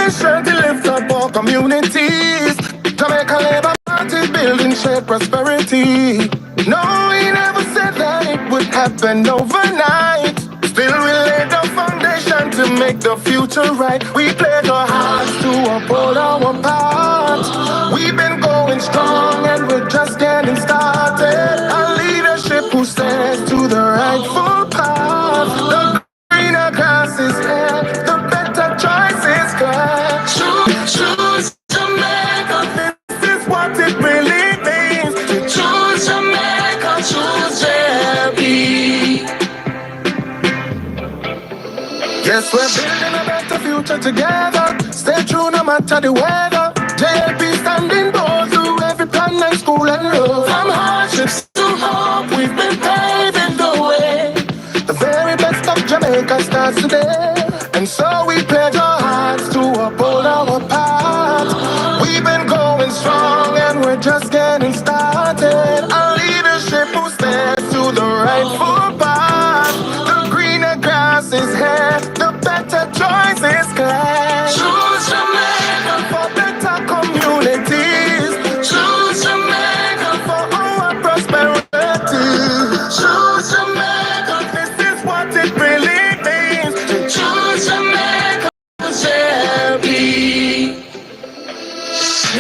mission to lift up all communities. Jamaica Labour Party building shared prosperity. No, we never said that it would happen overnight. Still we laid the foundation to make the future right. We pledge our hearts to uphold our part. We've been going strong and we're just getting started. A leadership who stands to the rightful path. The greener grass is here, the better choice is clear. Choose Jamaica, this is what it really means. To choose Jamaica, choose JB. Yes, we're building a better future together. Stay true no matter the weather. JB standing bold through every plan and school and road. From hardships to hope, we've been paving the way. The very best of Jamaica starts today. And so we pledge our hearts to uphold our path. We've been going strong and we're just getting started. A leadership who stands to the rightful path. The greener grass is here, the better choice is clear. Choose Jamaica for better communities. Choose Jamaica for our prosperity. Choose Jamaica, this is what it really means. To choose Jamaica, JB.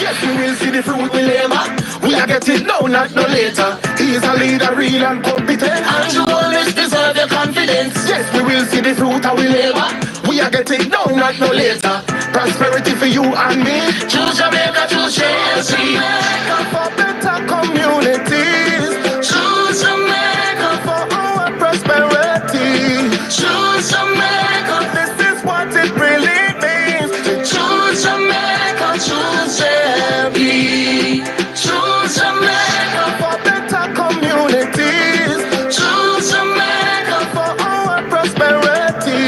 Yes, we will see the fruit we labor. We are getting now, not no later. He is a leader, real and competent, and you always deserve your confidence. Yes, we will see the fruit of we labor. We are getting now, not no later. Prosperity for you and me. Choose Jamaica, choose Jamaica for better communities. Choose Jamaica for our prosperity. Choose Jamaica, this is what it really means. To choose Jamaica, choose JB. Choose Jamaica for better communities. Choose Jamaica for our prosperity.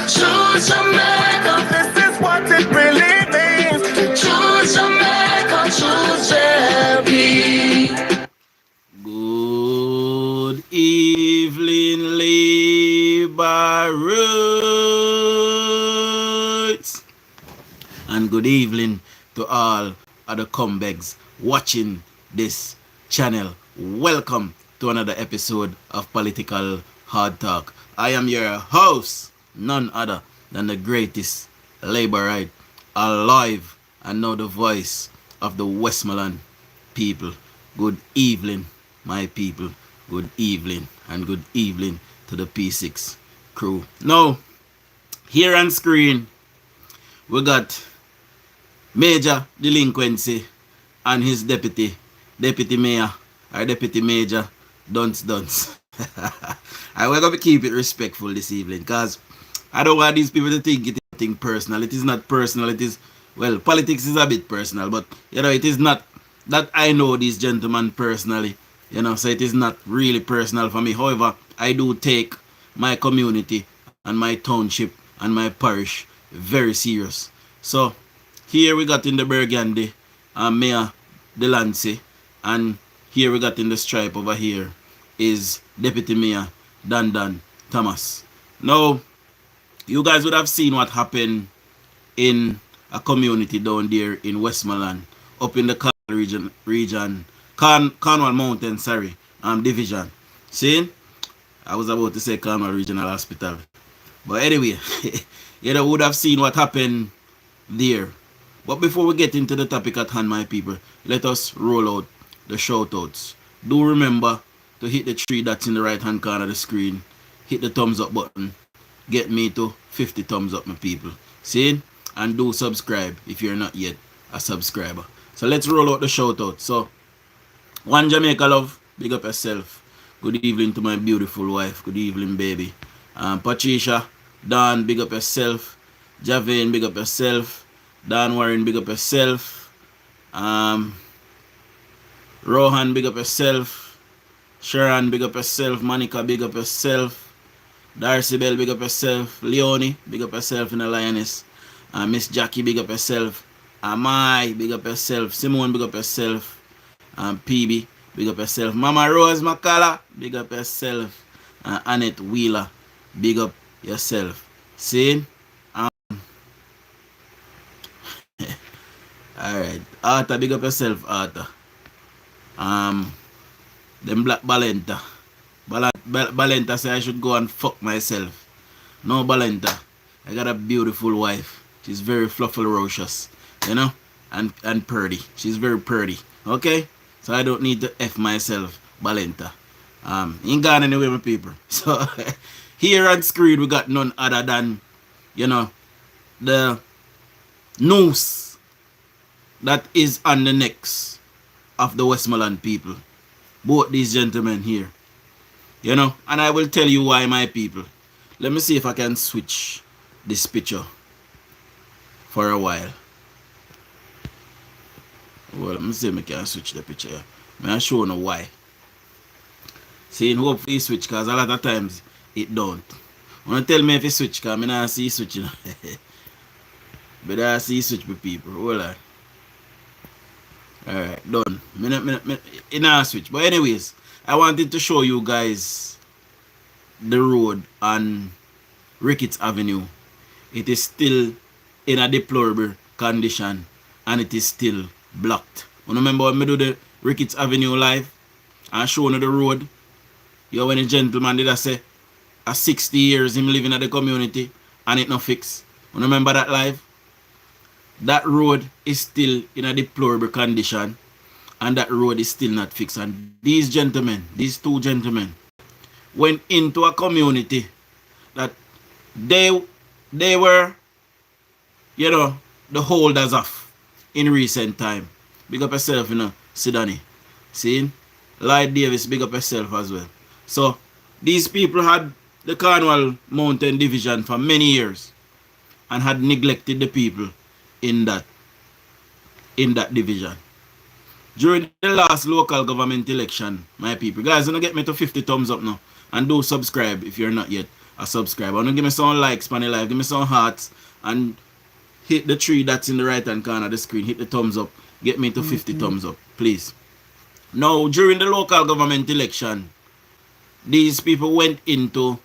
Choose Jamaica, this is what it really means. To choose Jamaica, choose JB. Good evening, Labour Roots. And good evening to all other comebacks watching this channel. Welcome to another episode of Political Hard Talk. I am your host, none other than the greatest Labourite alive, and now the voice of the Westmoreland people. Good evening, my people. Good evening, and good evening to the P6 crew. Now, here on screen, we got Major Delinquency and his deputy mayor, or deputy major, Dunce. I will gonna keep it respectful this evening, because I don't want these people to think it is nothing personal. It is not personal. It is, well, politics is a bit personal, but you know, it is not that I know these gentlemen personally, you know, so it is not really personal for me. However, I do take my community and my township and my parish very serious. So here we got in the Burgundy Mayor Delancey, and here we got in the stripe over here is Deputy Mayor Dan Thomas. Now, you guys would have seen what happened in a community down there in Westmoreland, up in the Cornwall Mountain, division. See? I was about to say Cornwall Regional Hospital. But anyway, you know, would have seen what happened there. But before we get into the topic at hand, my people, let us roll out the shout-outs. Do remember to hit the 3 dots in the right-hand corner of the screen. Hit the thumbs up button. Get me to 50 thumbs up, my people. See? And do subscribe if you're not yet a subscriber. So let's roll out the shout-out. So, One Jamaica Love, big up yourself. Good evening to my beautiful wife. Good evening, baby. Patricia, Dan, big up yourself. Javane, big up yourself. Dan Warren, big up yourself. Rohan, big up yourself. Sharon, big up yourself. Monica, big up yourself. Darcy Bell, big up yourself. Leonie, big up yourself in the Lioness. Miss Jackie, big up yourself. Amai, big up yourself. Simone, big up yourself. PB, big up yourself. Mama Rose Makala, big up yourself. Annette Wheeler, big up yourself. See? Arthur, big up yourself, Arthur. Them Black Balenta. Balenta say I should go and fuck myself. No, Balenta. I got a beautiful wife. She's very fluffalicious, you know, and purdy. She's very purdy. Okay? So I don't need to F myself, Balenta. Ain't gone anywhere, my people. So here on screen we got none other than, you know, the noose that is on the necks of the Westmoreland people. Both these gentlemen here. You know, and I will tell you why, my people. Let me see if I can switch this picture for a while. Well, let me see if I can switch the picture here. I'll show you why. See, hopefully switch, because a lot of times it don't. Wanna tell me if it switch, because I don't see switch, you know. But I see switch with people. Hold on. Alright, done. It not switch. But anyways, I wanted to show you guys the road on Ricketts Avenue. It is still in a deplorable condition and it is still blocked. You remember when I do the Ricketts Avenue live and show you the road? You know when a gentleman did I say a 60 years him living at the community and it not fixed. You remember that live? That road is still in a deplorable condition and that road is still not fixed. And these gentlemen, these two gentlemen, went into a community that they were, you know, the holders of in recent time. Big up yourself, you know, Sidani. See? Lloyd Davis, big up yourself as well. So, these people had the Cornwall Mountain Division for many years and had neglected the people in that division. During the last local government election, my people, guys, don't get me to 50 thumbs up now. And do subscribe if you're not yet a subscriber. And give me some likes on the live, give me some hearts, and hit the 3 that's in the right hand corner of the screen. Hit the thumbs up. Get me to 50 thumbs up, please. Now, during the local government election, these people went into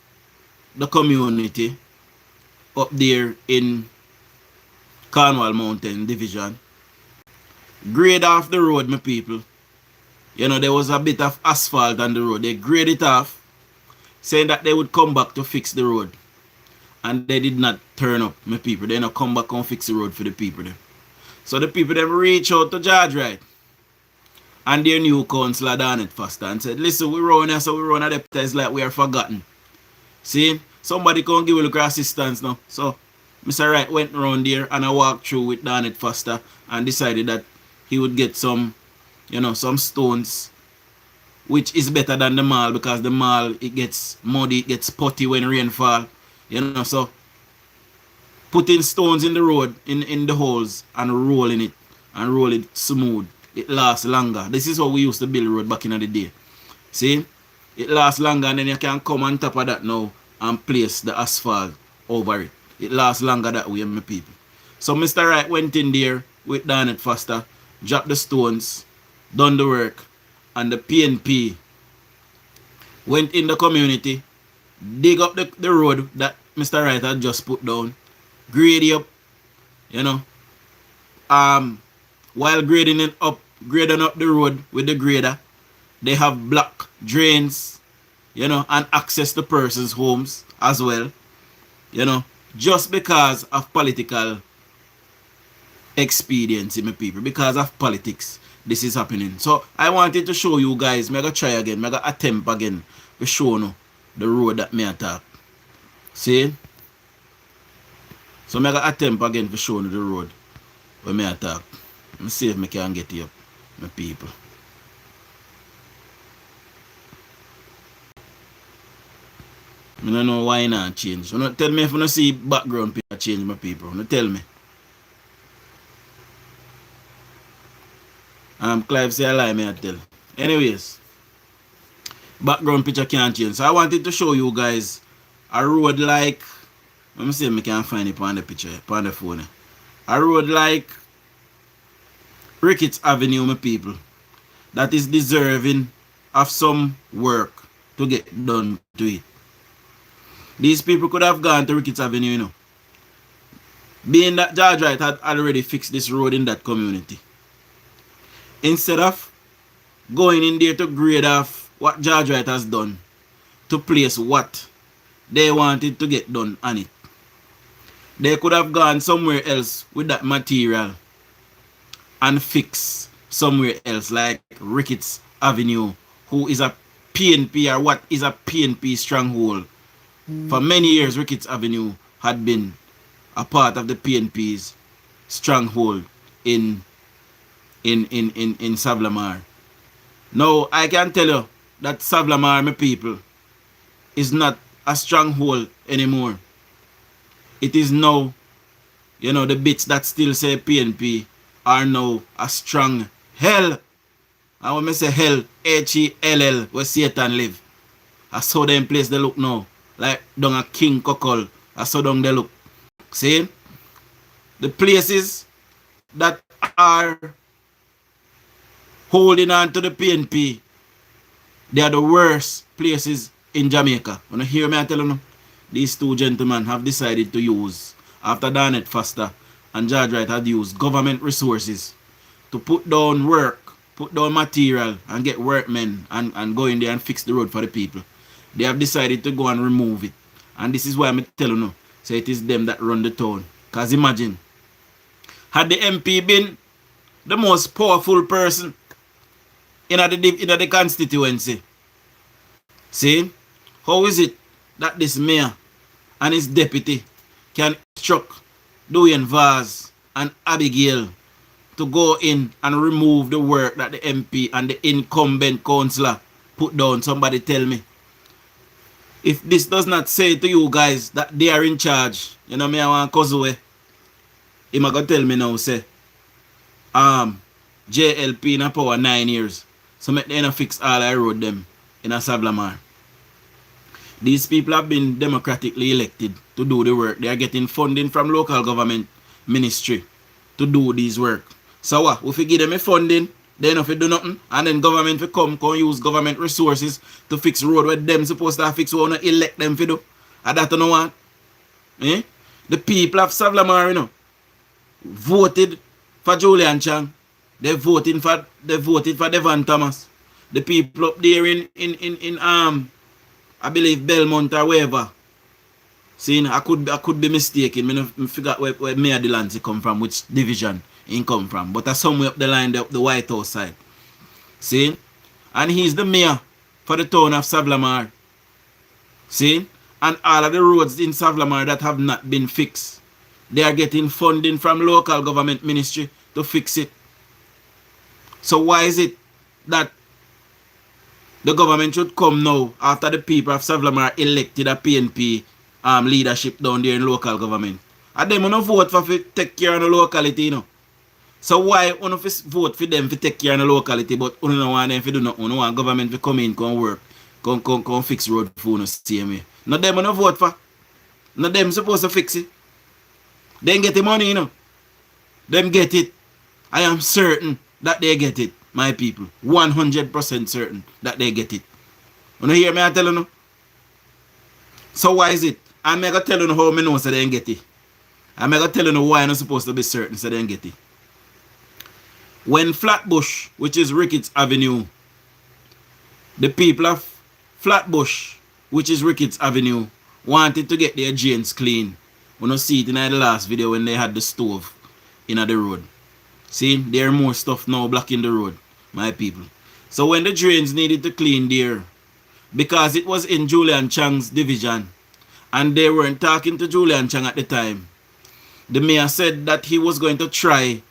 the community up there in Cornwall Mountain Division. Grade off the road, my people. You know, there was a bit of asphalt on the road. They grade it off, saying that they would come back to fix the road. And they did not turn up, my people. They not come back and fix the road for the people them. So the people them reach out to George Wright and their new councillor Donald Foster and said, listen, we run here, so we run at the it's like we are forgotten. See? Somebody can give a little assistance now. So Mr. Wright went around there and I walked through with Donald Foster and decided that he would get some, you know, some stones, which is better than the mall, because the mall, it gets muddy, it gets putty when rainfall, you know. So putting stones in the road, in the holes, and roll it smooth, it lasts longer. This is how we used to build road back in the day. See, it lasts longer, and then you can come on top of that now and place the asphalt over it. It lasts longer that way, my people. So Mr. Wright went in there with Donald Foster, dropped the stones, done the work, and the PNP went in the community, dig up the road that Mr. Wright had just put down, grade it up, you know. While grading up the road with the grader, they have block drains, you know, and access to persons' homes as well, you know, just because of political expediency, my people, because of politics, this is happening. So I wanted to show you guys, I'm gonna try again, I'm gonna attempt again to show you the road that me attack. See? So I'm gonna attempt again to show you the road where me attack. Let me see if I can get it up, my people. I don't know why not change. You know, tell me if you don't see background picture change, my people. You know, tell me. Clive say I lie, me I tell. Anyways, background picture can't change. So I wanted to show you guys a road like, let me see if I can find it on the picture, on the phone. A road like Ricketts Avenue, my people, that is deserving of some work to get done to it. These people could have gone to Ricketts Avenue, you know. Being that George Wright had already fixed this road in that community. instead of going in there to grade off what George Wright has done, to place what they wanted to get done on it. They could have gone somewhere else with that material and fix somewhere else, like Ricketts Avenue, who is a PNP, or what is a PNP stronghold. For many years, Ricketts Avenue had been a part of the PNP's stronghold in Savlamar. Now, I can tell you that Savlamar, my people, is not a stronghold anymore. It is now, the bits that still say PNP are now a strong hell. And when I say hell, Hell, where Satan live. That's how them place they look now. Like down a King Cockle. That's how down they look. See? The places that are holding on to the PNP, they are the worst places in Jamaica. When you hear me, I tell you, these two gentlemen have decided to use, after Darnett Foster and George Wright had used government resources to put down work, put down material, and get workmen and go in there and fix the road for the people. They have decided to go and remove it. And this is why I'm telling you, so it is them that run the town. Because imagine, had the MP been the most powerful person in the constituency, see, how is it that this mayor and his deputy can instruct JUTC and Abigail to go in and remove the work that the MP and the incumbent councillor put down? Somebody tell me. If this does not say to you guys that they are in charge, me I want Kozue. He might go tell me now, say, JLP in a power 9 years. So make them fix all I road them in a Savlamar. These people have been democratically elected to do the work. They are getting funding from local government ministry to do this work. So what? If we give them a funding, then if we do nothing, and then government will come use government resources to fix road where them supposed to fix, we want to elect them to do. And that you know what? Eh? The people of Savlamar, voted for Julian Chang. They voted for Devon Thomas. The people up there in I believe Belmont or wherever. See, I could be mistaken. I forgot where Mayor Delancey come from, which division he come from. But somewhere up the line, the White House side. See? And he's the mayor for the town of Savlamar. See? And all of the roads in Savlamar that have not been fixed, they are getting funding from local government ministry to fix it. So why is it that the government should come now after the people of Savlamar elected a PNP leadership down there in local government? And them don't vote for take care of the locality, So why you don't vote for them to take care of the locality, but you don't want them to do nothing? You want government to come in, come work, come fix road for the same way. No, them don't vote for. No, them supposed to fix it. They get the money, Them get it. I am certain that they get it, my people. 100% certain that they get it. You know hear me I tell you? So why is it? I'm going to tell you how I know so they get it. I'm going to tell you why I'm not supposed to be certain so they get it. When Flatbush, which is Ricketts Avenue, the people of Flatbush, which is Ricketts Avenue, wanted to get their drains clean. We don't see it in the last video when they had the stove in the road. See, there are more stuff now blocking the road, my people. So when the drains needed to clean there, because it was in Julian Chang's division, and they weren't talking to Julian Chang at the time, the mayor said that he was going to try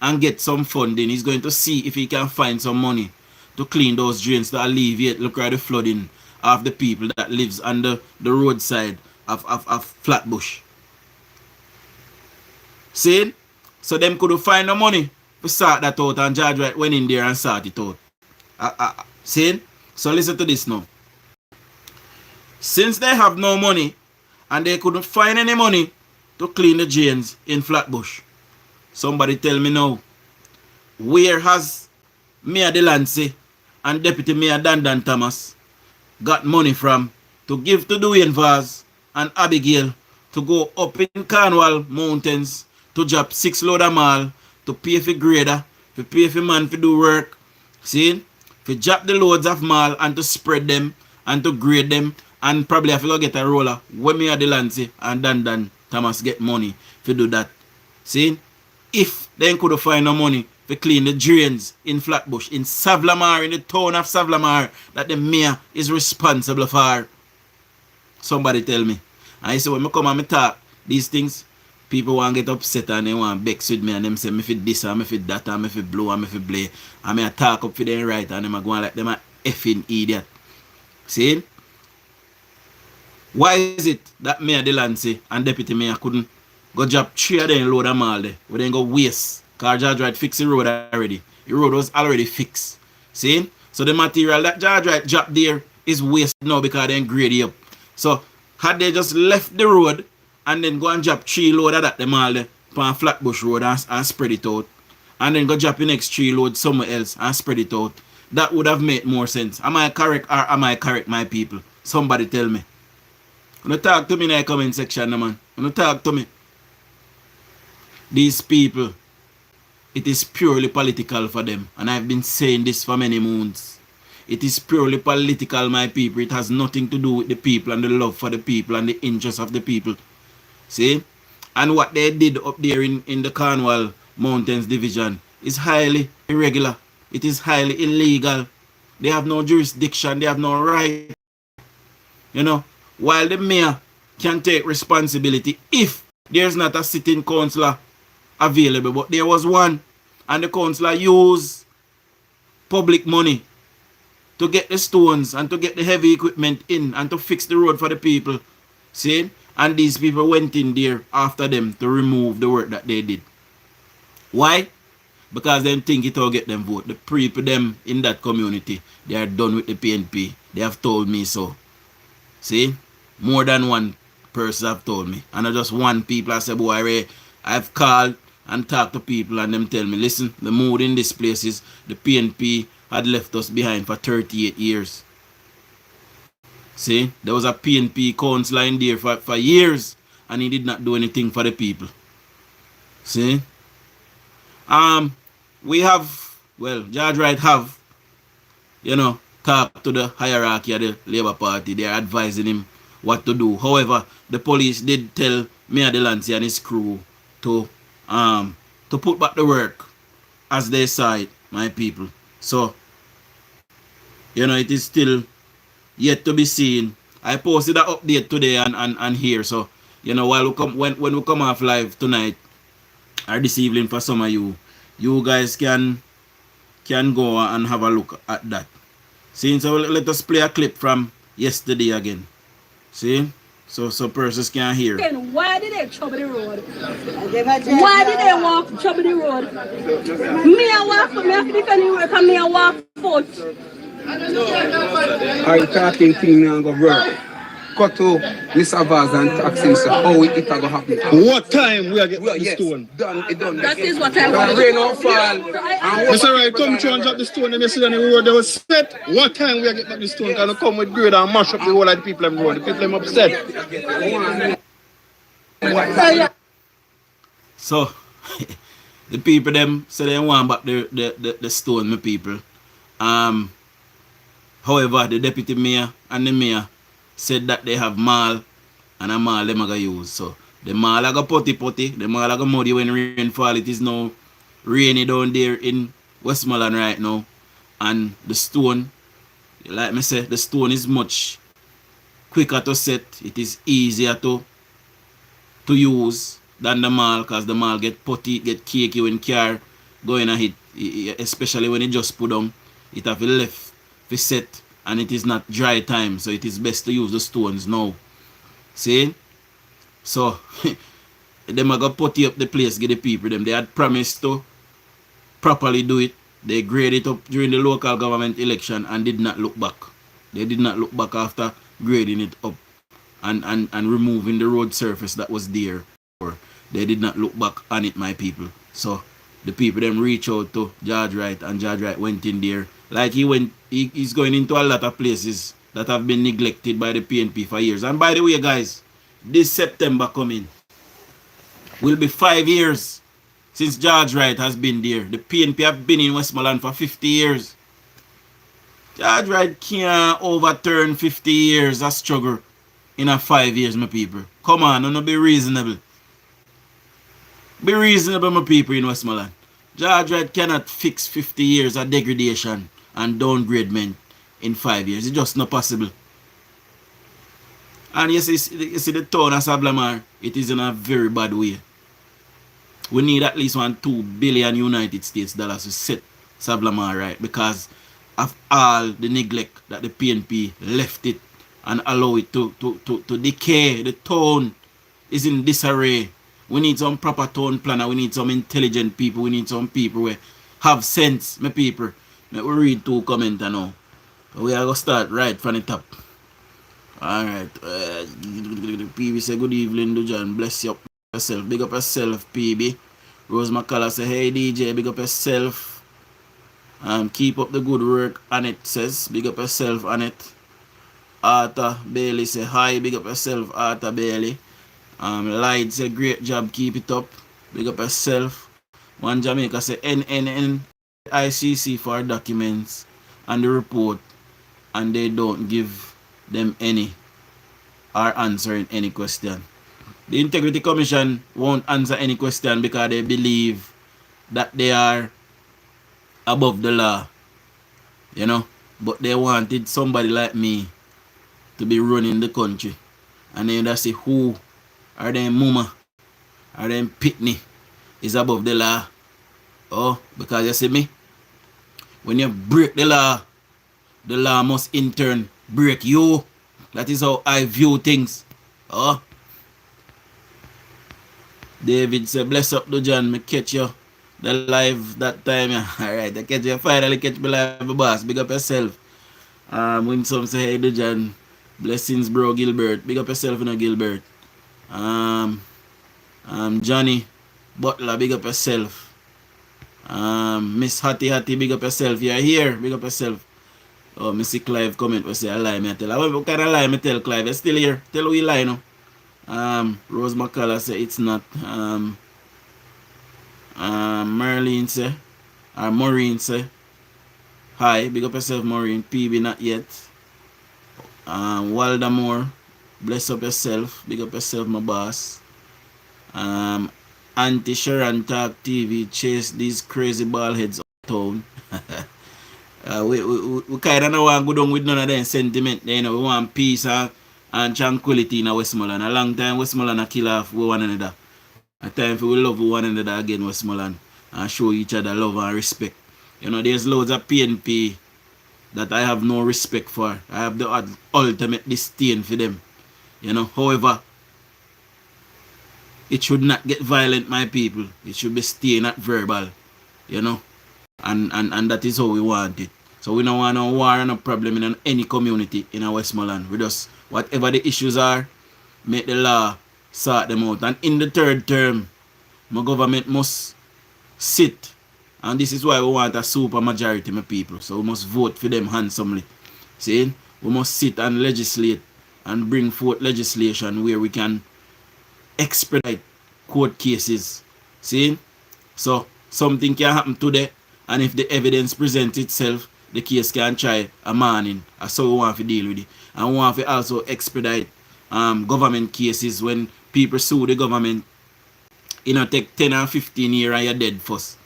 and get some funding. He's going to see if he can find some money to clean those drains to alleviate the flooding of the people that lives on the roadside of Flatbush. See? So them could find the money to sort that out, and George Wright went in there and sort it out. See? So listen to this now. Since they have no money and they couldn't find any money to clean the drains in Flatbush, somebody tell me now, where has Mayor Delancey and Deputy Mayor Dan Thomas got money from to give to JUTC and Abigail to go up in Cornwall Mountains to drop 6 load of mall, to pay for grader, to pay for man to do work. See? To drop the loads of mall and to spread them and to grade them and probably have to go get a roller when me at the land see, and Dan Thomas get money to do that. See? If they could find no money to clean the drains in Flatbush, in Savlamar, in the town of Savlamar, that the mayor is responsible for. Somebody tell me. And I say when I come and I talk these things, people want to get upset and they want to vex with me and them say me fit this and me fit that and me fit blow and me fit play. And I talk up for them right and them go like them a effing idiot. See? Why is it that Mayor Delancey and Deputy Mayor couldn't go drop 3 of them load them all there? We then go waste. Because Judge Wright fixed the road already. The road was already fixed. See? So the material that Judge Wright dropped there is waste now because they grade it up. So had they just left the road and then go and drop 3 load of that them all there on Flatbush Road and spread it out. And then go drop the next 3 load somewhere else and spread it out. That would have made more sense. Am I correct or am I correct, my people? Somebody tell me. When you talk to me in the comment section, man. When you talk to me. These people, it is purely political for them. And I've been saying this for many moons. It is purely political, my people. It has nothing to do with the people and the love for the people and the interests of the people. See? And what they did up there in the Cornwall Mountains Division is highly irregular. It is highly illegal. They have no jurisdiction. They have no right. You know? While the mayor can take responsibility if there's not a sitting councillor available, but there was one, and the councillor used public money to get the stones and to get the heavy equipment in and to fix the road for the people. See? And these people went in there after them to remove the work that they did. Why? Because they think it will get them vote. The people them in that community, they are done with the PNP. They have told me so. See? More than one person have told me. And not just one people. I said, boy, I've called and talked to people and them tell me, listen, the mood in this place is the PNP had left us behind for 38 years. See? There was a PNP councillor in there for years and he did not do anything for the people. See? We have, well, Judge Wright have, you know, talked to the hierarchy of the Labour Party. They are advising him what to do. However, the police did tell Mayor Delancey and his crew to put back the work as they saw it, my people. So, you know, it is still yet to be seen. I posted an update today and here. So, you know, while we come when we come off live tonight or this evening for some of you guys can go and have a look at that. See, so let us play a clip from yesterday again. See? So persons can hear. Why did they trouble the road? Why did they walk trouble the road? Me I walk for me I defend the work and me I walk foot. I talking thing now go work. Cut to Mr. Vaz and taxing so how it go happen. What time we are getting the stone? Done. That is what I want. Rain or fall. Mr. Right, come through and drop the stone and you see on the road they was set. What time we are getting the stone? Can you come with grade and mash up the whole of the people on the road? The people are upset. So the people them say they want back the stone, my people. However, the deputy mayor and the mayor said that they have mall and a mall them are going to use. So the mall are going to potty, the mall are going to muddy when rain fall. It is now rainy down there in Westmoreland right now. And the stone, like I said, the stone is much quicker to set. It is easier to use than the mall because the mall get potty, get cakey when car going a hit. Especially when it just put on, it have left for set. And it is not dry time, so it is best to use the stones now. See? So, them are going to put up the place, get the people them. They had promised to properly do it. They graded it up during the local government election and did not look back. They did not look back after grading it up and removing the road surface that was there. They did not look back on it, my people. So, the people them reach out to Judge Wright and Judge Wright went in there. Like he's going into a lot of places that have been neglected by the PNP for years. And by the way, guys, this September coming will be 5 years since George Wright has been there. The PNP have been in Westmoreland for 50 years. George Wright can't overturn 50 years of struggle in a 5 years, my people. Come on, don't be reasonable. Be reasonable, my people in Westmoreland. George Wright cannot fix 50 years of degradation and downgradement in 5 years. It's just not possible. And you see the town of Sablamar, it is in a very bad way. We need at least $2 billion United States dollars to set Sablamar right because of all the neglect that the PNP left it and allow it to decay. The town is in disarray. We need some proper town planner. We need some intelligent people. We need some people who have sense, my people. Let me read 2 comments now. We are going to start right from the top. Alright. PB say good evening, Dujon. Bless you up yourself. Big up yourself, PB. Rose McCullough say, hey DJ, big up yourself. Keep up the good work, Annette says. Big up yourself, Annette. Arthur Bailey say, hi, big up yourself, Arthur Bailey. Light say, great job, keep it up. Big up yourself. One Jamaica say, ICC for documents and the report, and they don't give them any or answering any question. The Integrity Commission won't answer any question because they believe that they are above the law, you know, but they wanted somebody like me to be running the country, and then they say who are them mama are them pitney is above the law. Oh, because you see me, when you break the law must in turn break you. That is how I view things. Oh, David said, bless up Dujon, me catch you the live that time. Yeah. Alright, I catch you, finally catch me live, boss. Big up yourself. When some say, hey Dujon, blessings bro, Gilbert. Big up yourself, you know, Gilbert. Johnny Butler, big up yourself. Miss Hattie, big up yourself. You're here, big up yourself. Oh, Missy Clive comment, we say I lie, me I tell. What kind of lie me tell Clive? You're still here. Tell we lie now. Rose McCullough say it's not. Merlin say, or Maureen say, hi, big up yourself, Maureen. PB not yet. Waldamore, bless up yourself, big up yourself, my boss. Auntie Sharon Talk TV, chase these crazy bald heads uptown. We kind of don't want to go down with none of them sentiment. You know, we want peace and tranquility in Westmoreland. A long time Westmoreland kill off with one another. A time for we love one another again, Westmoreland, and show each other love and respect. You know, there's loads of PNP that I have no respect for. I have the ultimate disdain for them. You know, however, it should not get violent, my people. It should be staying at verbal. You know, and that is how we want it. So we don't want no war and no problem in any community in our Westmoreland. We just, whatever the issues are, make the law sort them out. And in the third term, my government must sit, and this is why we want a super majority, my people. So we must vote for them handsomely. See, we must sit and legislate and bring forth legislation where we can expedite court cases. See, so something can happen today, and if the evidence presents itself, the case can try a morning. That's how we want to deal with it. And we want to also expedite government cases when people sue the government. You know, take 10 or 15 years and you're dead first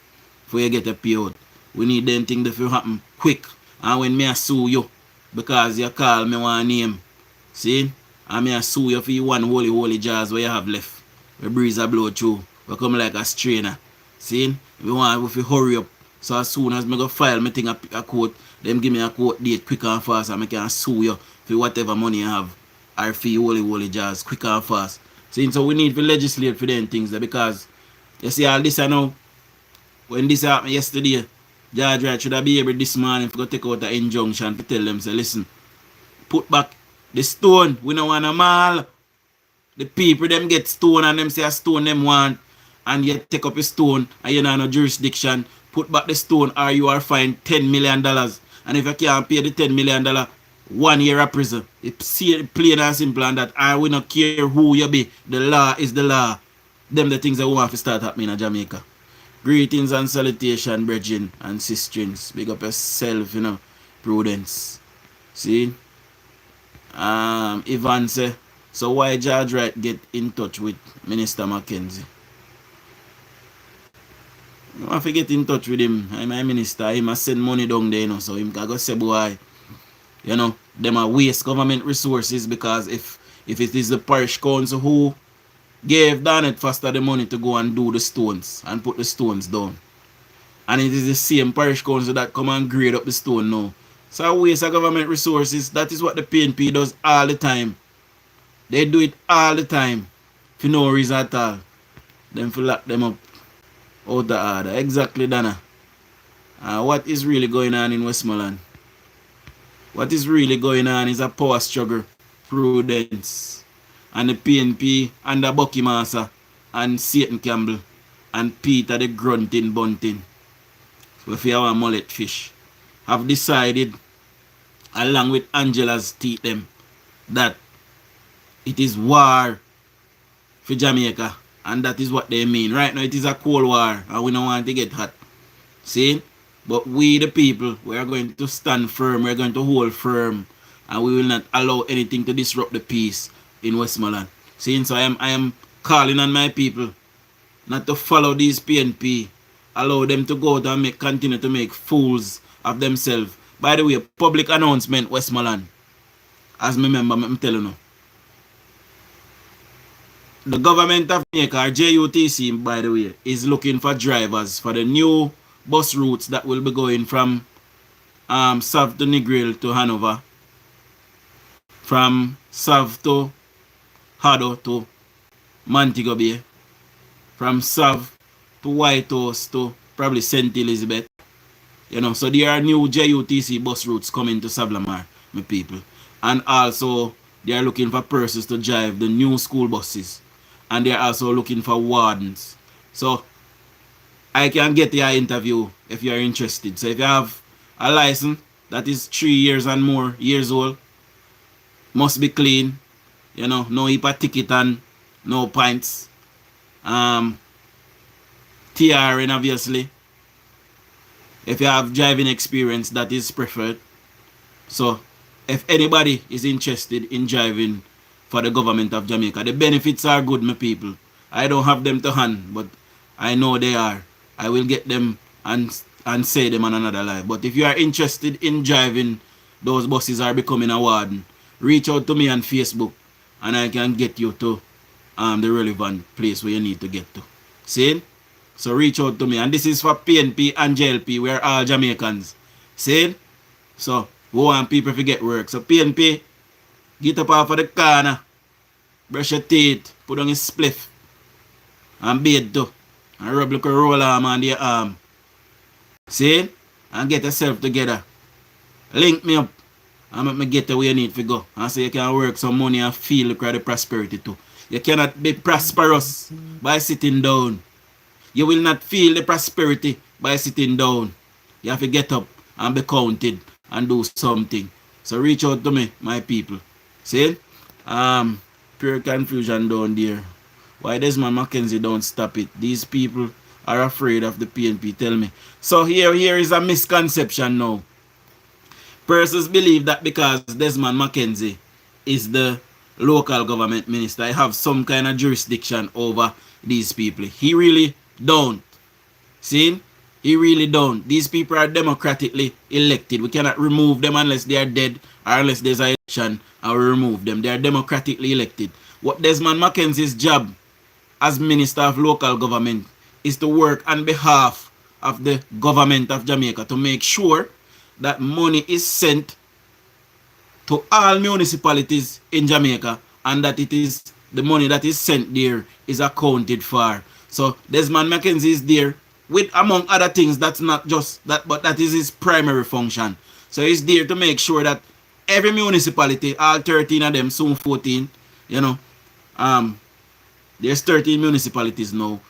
before you get a payout. We need them things to happen quick. And when me I sue you because you call me one name, see? And me I sue you for you one holy jars where you have left. The breeze a blow through. We come like a strainer. See? We want to hurry up. So as soon as I go file me thing a court, them give me a court date quick and fast and I can sue you for whatever money you have. Or for you holy jars quick and fast. See? So we need to legislate for them things there because you see all this I know. When this happened yesterday, George Wright should have been able this morning to go take out an injunction to tell them, say, listen, put back the stone. We don't want a mall. The people them get stone and them say a stone them want, and you take up a stone and you don't have no jurisdiction. Put back the stone or you are fined $10 million. And if you can't pay the $10 million, 1 year of prison. It's plain and simple and that. I will not care who you be. The law is the law. Them the things that we want to start happening in Jamaica. Greetings and salutation, brethren and sistrins. Big up yourself, you know. Prudence. See? Ivan say, so why George Wright get in touch with Minister Mackenzie? You have to get in touch with him. I'm my minister. He must send money down there, you know. So him can go say, boy, you know, them are waste government resources, because if it is the parish council who gave Danet Foster the money to go and do the stones and put the stones down, and it is the same parish council that come and grade up the stone now. So a waste of government resources. That is what the PNP does all the time. They do it all the time for no reason at all. Them to lock them up out of order. Exactly, Dana. What is really going on in Westmoreland? What is really going on is a power struggle. Prudence and the PNP and the Bucky Master and Satan Campbell and Peter the Grunting Bunting, with our mullet fish, have decided, along with Angela's teeth them, that it is war for Jamaica, and that is what they mean. Right now it is a cold war and we don't want to get hot. See? But we the people, we are going to stand firm, we are going to hold firm, and we will not allow anything to disrupt the peace in Westmoreland. See? So I am calling on my people not to follow these PNP. Allow them to go out and continue to make fools of themselves. By the way, public announcement, Westmoreland. As me remember, I'm telling you. The government of Jamaica, or JUTC, by the way, is looking for drivers for the new bus routes that will be going from South to Negril to Hanover, from South to Hado to Montego Bay, from South to White House to probably St. Elizabeth. You know, so there are new JUTC bus routes coming to Savlamar, my people. And also, they are looking for persons to drive the new school buses. And they are also looking for wardens. So, I can get your interview if you are interested. So, if you have a license that is 3 years and more years old, must be clean, you know, no HIPAA ticket and no pints. TRN, obviously. If you have driving experience, that is preferred. So, if anybody is interested in driving for the government of Jamaica, the benefits are good, my people. I don't have them to hand, but I know they are. I will get them and say them on another live. But if you are interested in driving those buses or becoming a warden, reach out to me on Facebook and I can get you to the relevant place where you need to get to. See? So reach out to me. And this is for PNP and JLP. We're all Jamaicans. See? So we want people to get work. So PNP, get up off of the corner, brush your teeth, put on your spliff, and bathe too. And rub like a roll arm on your arm. See? And get yourself together. Link me up and make me get to where you need to go. And so you can work some money and feel the prosperity too. You cannot be prosperous by sitting down. You will not feel the prosperity by sitting down. You have to get up and be counted and do something. So reach out to me, my people. See? Pure confusion down there. Why Desmond Mackenzie don't stop it? These people are afraid of the PNP. Tell me. So here is a misconception now. Persons believe that because Desmond Mackenzie is the local government minister, I have some kind of jurisdiction over these people. He really don't. See? He really don't. These people are democratically elected. We cannot remove them unless they are dead or unless there's an election and we remove them. They are democratically elected. What Desmond Mackenzie's job as Minister of Local Government is to work on behalf of the government of Jamaica to make sure that money is sent to all municipalities in Jamaica and that it is the money that is sent there is accounted for. So Desmond Mackenzie is there with, among other things, that's not just that, but that is his primary function. So he's there to make sure that every municipality, all 13 of them, soon 14, you know, there's 13 municipalities now.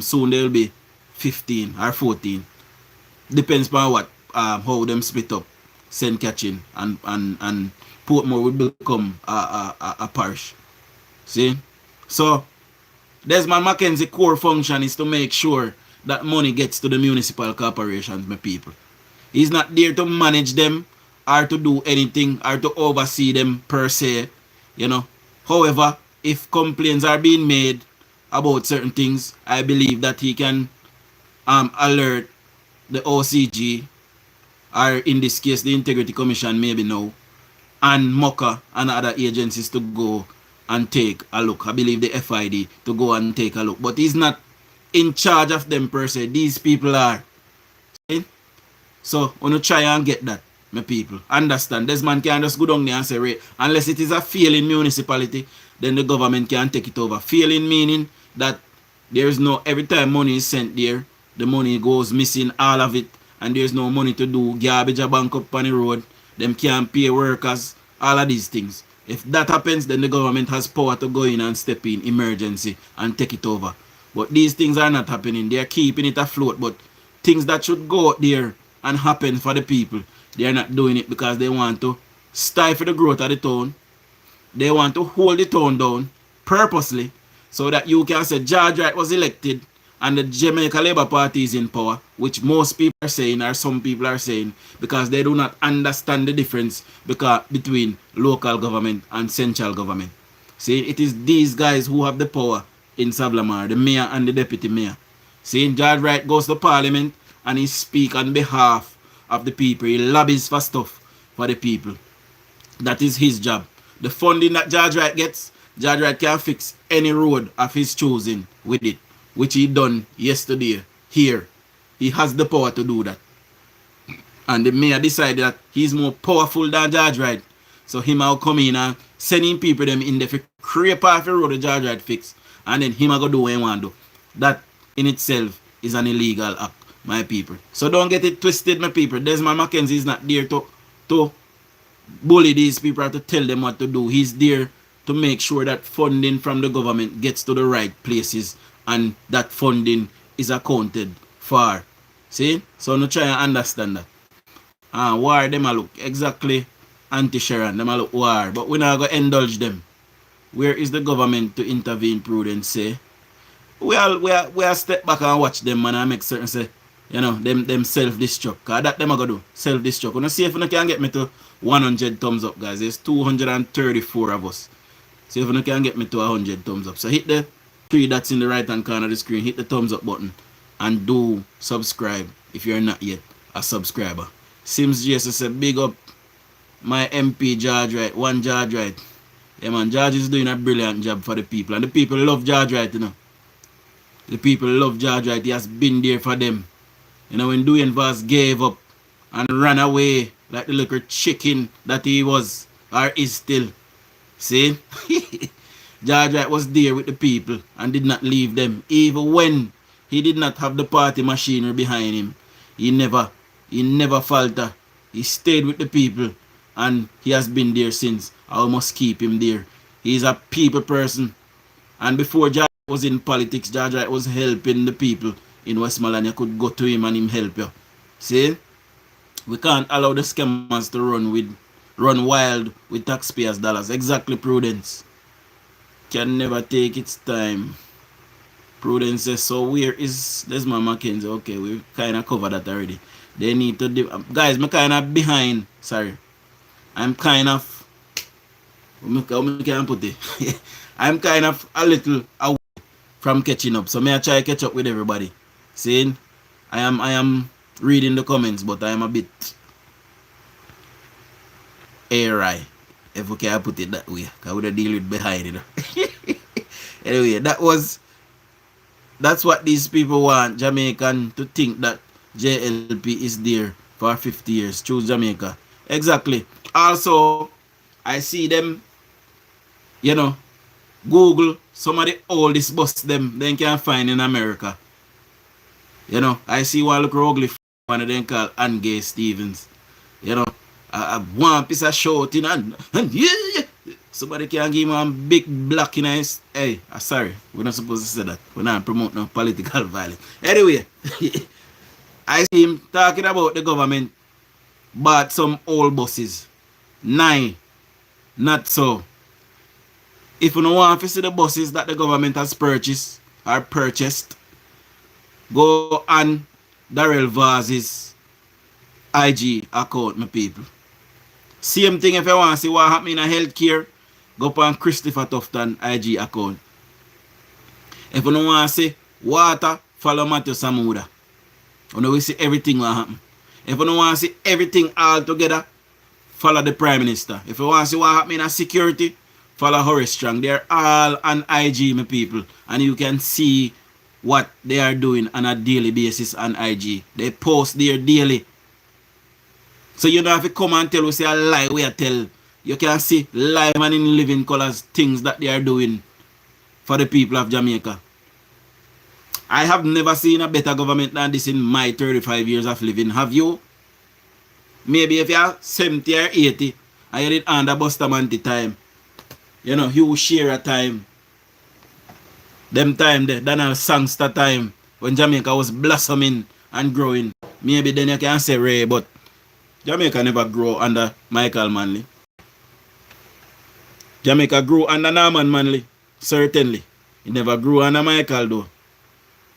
Soon there will be 15 or 14. Depends on what, how them split up. St. Catherine and Portmore will become a parish. See? So Desmond Mackenzie core function is to make sure that money gets to the municipal corporations, my people. He's not there to manage them or to do anything or to oversee them per se, you know. However, if complaints are being made about certain things, I believe that he can alert the OCG, or in this case the Integrity Commission maybe now, and MOCA and other agencies to go and take a look. I believe the FID to go and take a look. But he's not in charge of them per se. These people are. See? So, I want to try and get that, my people. Understand, this man can't just go down there and say, right, unless it is a failing municipality, then the government can take it over. Failing meaning that there is no, every time money is sent there, the money goes missing, all of it, and there's no money to do garbage a bank up on the road, them can't pay workers, all of these things. If that happens, then the government has power to go in and step in emergency and take it over. But these things are not happening. They are keeping it afloat, but things that should go out there and happen for the people, they are not doing it because they want to stifle the growth of the town. They want to hold the town down purposely so that you can say George Wright was elected and the Jamaica Labour Party is in power, which most people are saying, or some people are saying, because they do not understand the difference between local government and central government. See, it is these guys who have the power in Sablamar, the mayor and the deputy mayor. See, George Wright goes to parliament and he speaks on behalf of the people. He lobbies for stuff for the people. That is his job. The funding that George Wright gets, George Wright can fix any road of his choosing with it, which he done yesterday here. He has the power to do that. And the mayor decided that he's more powerful than George Wright. So him will come in and sending people them in there for create off the road the George Wright fix. And then him will go do what he want to do. That in itself is an illegal act, my people. So don't get it twisted, my people. Desmond Mackenzie is not there to bully these people or to tell them what to do. He's there to make sure that funding from the government gets to the right places and that funding is accounted for. See? So no try and understand that. War them a look exactly anti-Sharon, them a look war, but we're not going to indulge them. Where is the government to intervene, Prudence say? We are step back and watch them man and make certain say, you know, them self-destruct. Cause that them are going to do, self-destruct. You know, see if you can get me to 100 thumbs up, guys. There's 234 of us. See if you can get me to 100 thumbs up. So hit the 3 dots in the right hand corner of the screen, hit the thumbs up button, and do subscribe if you're not yet a subscriber. Sims Jesus said, big up my MP George Wright, one George Wright. Yeah man, George is doing a brilliant job for the people, and the people love George Wright, you know. The people love George Wright. He has been there for them. You know, when DUJON'S gave up and ran away like the little chicken that he was or is still. See? George Wright was there with the people and did not leave them. Even when he did not have the party machinery behind him, he never faltered. He stayed with the people and he has been there since. I must keep him there. He's a people person. And before George was in politics, George Wright was helping the people in Westmoreland. You could go to him and him help you. See? We can't allow the scammers to run wild with taxpayers' dollars. Exactly, Prudence. Can never take its time. Prudence says, so where is Desmond Mackenzie? Okay, we kind of covered that already. They need to do, guys, I'm kind of behind. Sorry. I'm kind of, how can I put it? I'm kind of a little away from catching up. So may I try to catch up with everybody. Saying, I am reading the comments, but I am a bit airy, if we can put it that way. I would have deal with behind it. Anyway, that's what these people want Jamaican to think that JLP is there for 50 years. Choose Jamaica. Exactly. Also, I see them, you know, Google some of the oldest bus them can find in America. You know, I see one look ugly one of them called Angay Stevens. You know, one piece of shouting and yeah. Somebody can give me a big black in his. Hey, sorry, we're not supposed to say that. We're not promoting no political violence. Anyway, I see him talking about the government bought some old buses. Nah, not so. If you don't want to see the buses that the government has purchased, Go on Darrell Vaz's IG account, my people. Same thing if you want to see what happening in healthcare, go on Christopher Tufton IG account. If you don't want to see water, follow Matthew Samuda. You know we see everything will happen. If you don't want to see everything all together, follow the Prime Minister. If you want to see what happening in security, follow Horace Strong. They're all on IG, my people. And you can see what they are doing on a daily basis on IG. They post there daily. So you don't have to come and tell us a lie we are tell. You can see live and in living colors things that they are doing for the people of Jamaica. I have never seen a better government than this in my 35 years of living. Have you? Maybe if you are 70 or 80 and you did under Bustamante time, you know, you share a time. Them time there, than a songster time when Jamaica was blossoming and growing. Maybe then you can say Ray, but Jamaica never grow under Michael Manley. Jamaica grew under Norman Manley, certainly. It never grew under Michael though.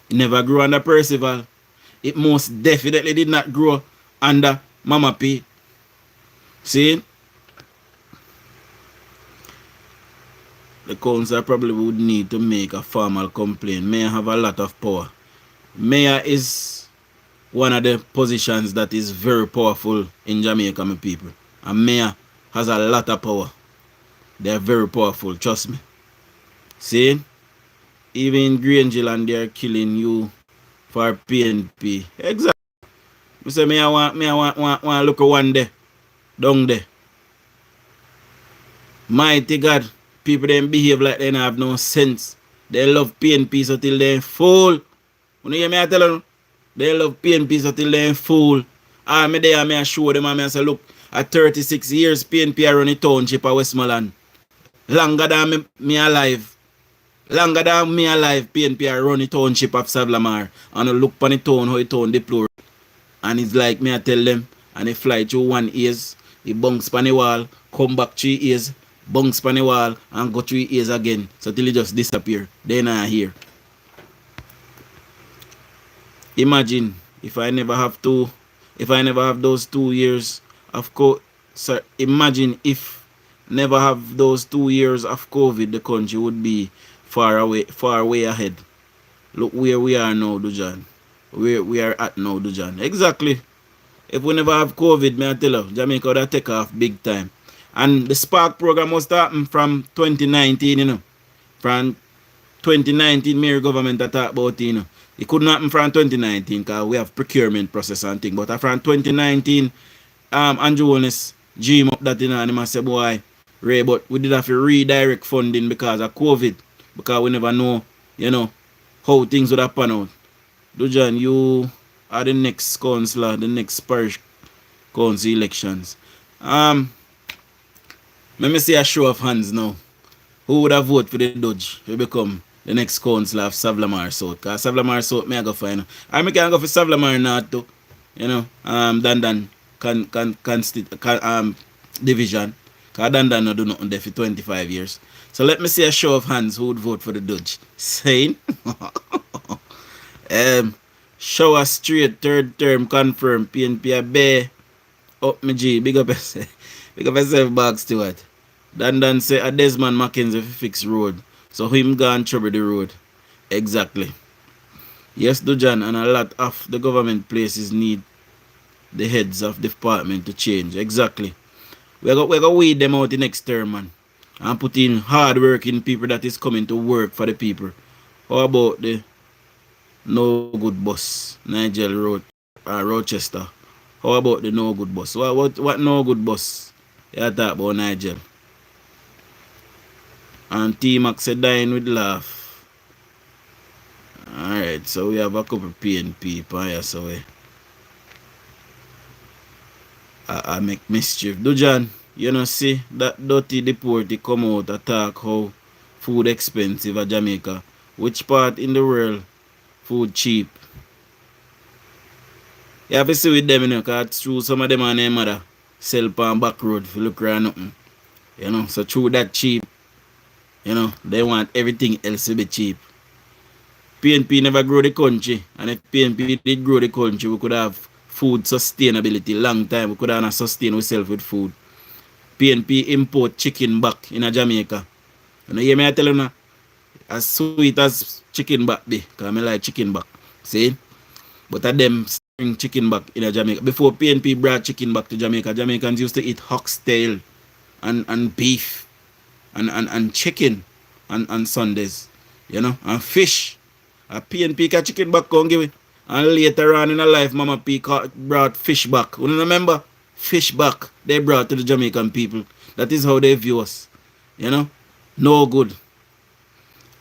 It never grew under Percival. It most definitely did not grow under Mama P. See? The council probably would need to make a formal complaint. Mayor have a lot of power. Mayor is one of the positions that is very powerful in Jamaica, my people. And mayor has a lot of power. They are very powerful, trust me. See? Even in Grangeland, they are killing you for PNP. Exactly. I say, I want to look at one day. Down there. Mighty God. People them behave like they don't have no sense. They love PNP so till they fool. You hear me I tell you? They love PNP so till they fool. Me there I show them and I say look, at 36 years PNP I run the township at Westmoreland. Longer than me alive. Longer than me alive PNP I run the township of Savlamar. And I look on the town how the town deplore. And it's like me I tell them and they fly through 1 ears, he bounce on the wall, come back 3 ears. Bounce on the wall and go 3 years again. So till it just disappear. They not here. Imagine if I never have those 2 years of COVID. So imagine if never have those 2 years of COVID, the country would be far way ahead. Look where we are now, Dujon. Where we are at now, Dujon. Exactly. If we never have COVID, may I tell you, Jamaica would have take off big time. And the Spark program was starting from 2019, you know. From 2019, Mayor government talk about it, you know. It couldn't happen from 2019 because we have procurement process and thing. But from 2019, Andrew Holness dream up that, you know, and he must say, boy, Ray, but we did have to redirect funding because of COVID. Because we never know, you know, how things would happen out. Dujon, you are the next councillor, the next parish council elections. Let me see a show of hands now. Who would have voted for the Dodge to become the next councillor of Savlamar South? Because Savlamar South may I go find. I can go for Savlamar North too. You know, Dandan division. Because Dandan no do nothing there for 25 years. So let me see a show of hands who would vote for the Dodge. Saying Shower straight, third term confirmed. PNP a bear. Up me G, big up yourself. Big up yourself, Bag Stewart. Dan say a Desmond Mackenzie fix road. So him gone trouble the road. Exactly. Yes, Dujon, and a lot of the government places need the heads of the department to change. Exactly. We're going to weed them out the next term, man. And put in hard working people that is coming to work for the people. How about the no good bus, Nigel Road, Rochester? How about the no good bus? What no good bus? You talk about Nigel. And T-Max said dying with laugh. Alright, so we have a couple PNP here, so I make mischief. Dujon, you know see that dirty deportee come out and talk how food expensive at Jamaica. Which part in the world food cheap? You have to see with them, you know, because through some of them and their mother sell pan back road if you look around nothing. You know, so through that cheap, you know, they want everything else to be cheap. PNP never grow the country. And if PNP did grow the country, we could have food sustainability long time. We could have sustain ourselves with food. PNP import chicken back in Jamaica. You know, hear me I tell you now, as sweet as chicken back be, because I like chicken back. See? But at them bring chicken back in Jamaica. Before PNP brought chicken back to Jamaica, Jamaicans used to eat oxtail and beef and chicken on Sundays. You know, and fish. A PNP got chicken back come give it. And later on in her life, Mama P brought fish back. You remember? Fish back. They brought to the Jamaican people. That is how they view us. You know? No good.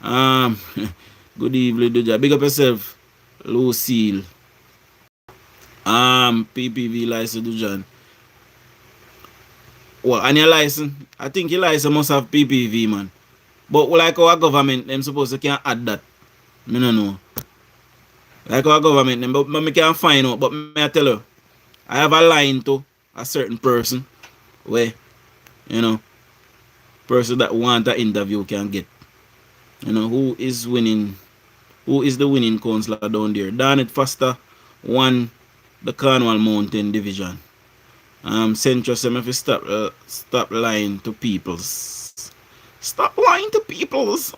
Good evening, Duja. Big up yourself, Lucille. PPV license, Dujan. Well, and your license? I think your license must have PPV, man. But like our government, them supposed to can add that. I don't know. Like our government, them, but me can't find out. But me I tell you, I have a line to a certain person where, you know, person that want an interview can get. You know, who is winning? Who is the winning councillor down there? Darnett Foster won the Cornwall Mountain Division. Central said if you stop lying to peoples. Stop lying to peoples.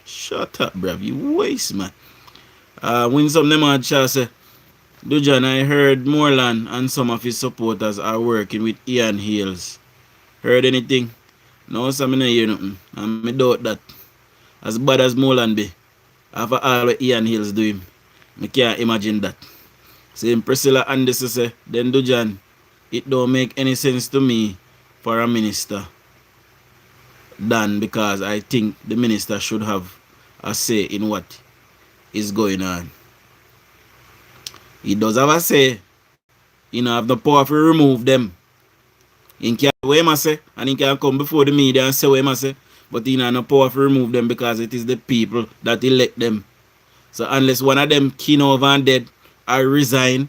Shut up, bruv. You waste, man. When some them had say, Dujan, I heard Moreland and some of his supporters are working with Ian Hills. Heard anything? No, so I don't hear nothing. And I doubt that. As bad as Moreland be, after all what Ian Hills do him, I can't imagine that. Same Priscilla and this say, then Dujan, it don't make any sense to me for a minister done because I think the minister should have a say in what is going on. He does have a say. He don't have the power to remove them. He can say what he say, and he can come before the media and say what he say, but he don't have no power to remove them because it is the people that elect them. So unless one of them keen over and dead or resign,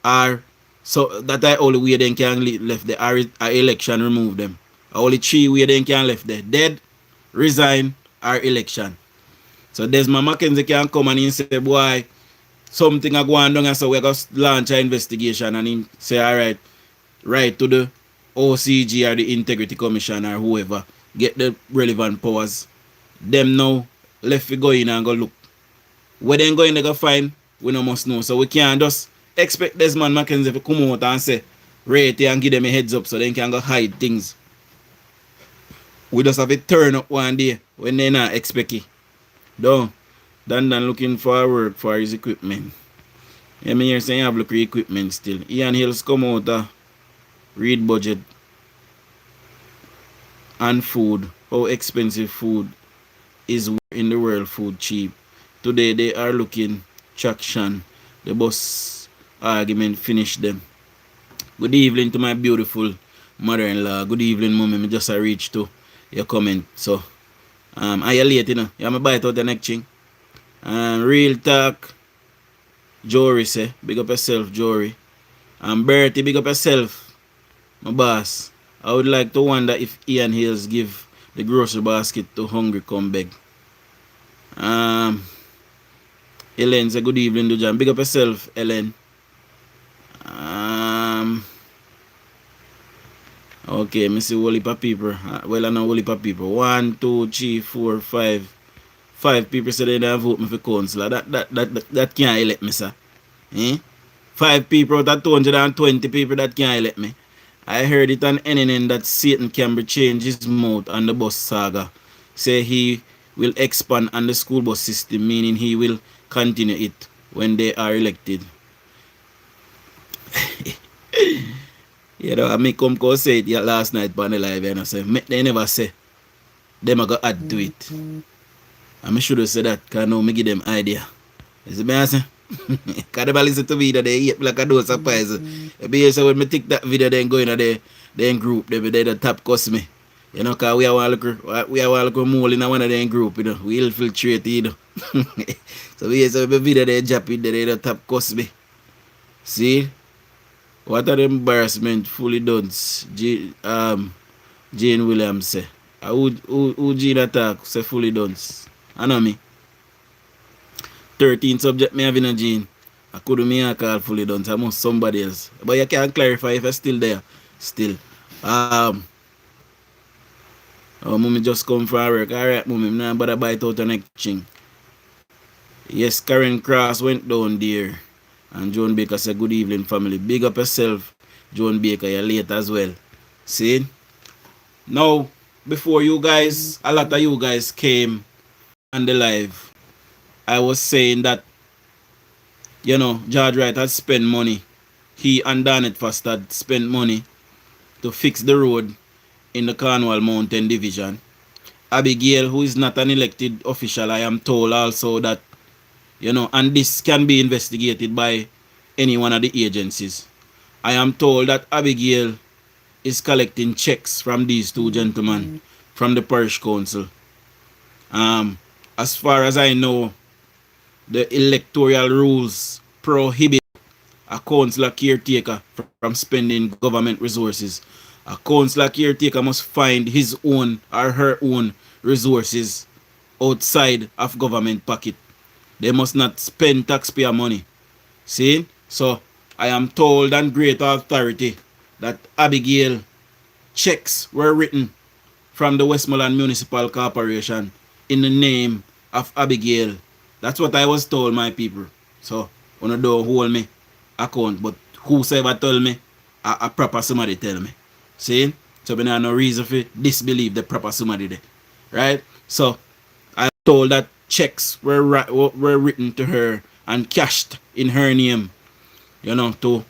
or so that I only way they can left the election remove them. Only 3 way they can left there. Dead, resign, or election. So Desmond Mackenzie can come and he say, boy, something are going on, and so we're going to launch an investigation, and he say, alright, right to the OCG or the Integrity Commission or whoever, get the relevant powers. Them now left we go in and go look. Where they go in, they go find, we no must know. So we can't just expect Desmond Mackenzie to come out and say, rate and give them a heads up so they can go hide things. We just have to turn up one day when they not expect it. Don't. Dan looking for work for his equipment. Yeah, me here saying you have look for equipment still. Ian Hills come out read budget and food. How expensive food is in the world food cheap. Today they are looking traction. The bus argument finished them. Good evening to my beautiful mother-in-law. Good evening, mommy. Me just reached to your comment. So are you late, you know? You have me bite out the neck ching. Real talk. Jory say, big up yourself, Jory. And Bertie, big up yourself, my boss. I would like to wonder if Ian Hills give the grocery basket to Hungry Come Beg. Ellen say, good evening, Dujan. Big up yourself, Ellen. Okay, me see whole heap of people. Well, I know whole heap of people. 1, 2, 3, 4, 5. 5 people say they don't vote me for councillor. That can't elect me, sir. 5 people out of 220 people that can't elect me. I heard it on NNN that Satan can change his mouth on the bus saga. Say he will expand on the school bus system, meaning he will continue it when they are elected. You know, I may come say it last night on the live and I say, they never say, them are going to add to it. I should have said that, because now I give them idea. You see me I say? Because they listen to me that they eat like a dose of poison. So when I take that video, then go in their group, they the top cuss me. You know, because we are all look more in one of their group, you know. We infiltrate, you know. So we say the video they drop it, they the top cuss me. See? What an embarrassment, fully done. Jane Williams say. Who Jane attack say fully done? I know me. 13 subject me have in a gene. I couldn't me call fully done, so I must somebody else. But you can clarify if I'm still there. Still. Oh, mommy just come from work. Alright, mommy, I'm not bother bite out the next thing. Yes, Karen Cross went down there. And Joan Baker said, good evening, family. Big up yourself, Joan Baker. You're late as well. See? Now, before you guys, a lot of you guys came on the live, I was saying that, you know, George Wright had spent money. He and Danet Foster had spent money to fix the road in the Cornwall Mountain Division. Abigail, who is not an elected official, I am told also that, you know, and this can be investigated by any one of the agencies. I am told that Abigail is collecting checks from these two gentlemen from the parish council. As far as I know, the electoral rules prohibit a councillor caretaker from spending government resources. A councillor caretaker must find his own or her own resources outside of government pocket. They must not spend taxpayer money. See? So, I am told on great authority that Abigail checks were written from the Westmoreland Municipal Corporation in the name of Abigail. That's what I was told, my people. So, don't hold me account, but whosoever told me, a proper somebody tell me. See? So, I have no reason for disbelieve the proper somebody there. Right? So, I am told that checks were written to her and cashed in her name, you know, to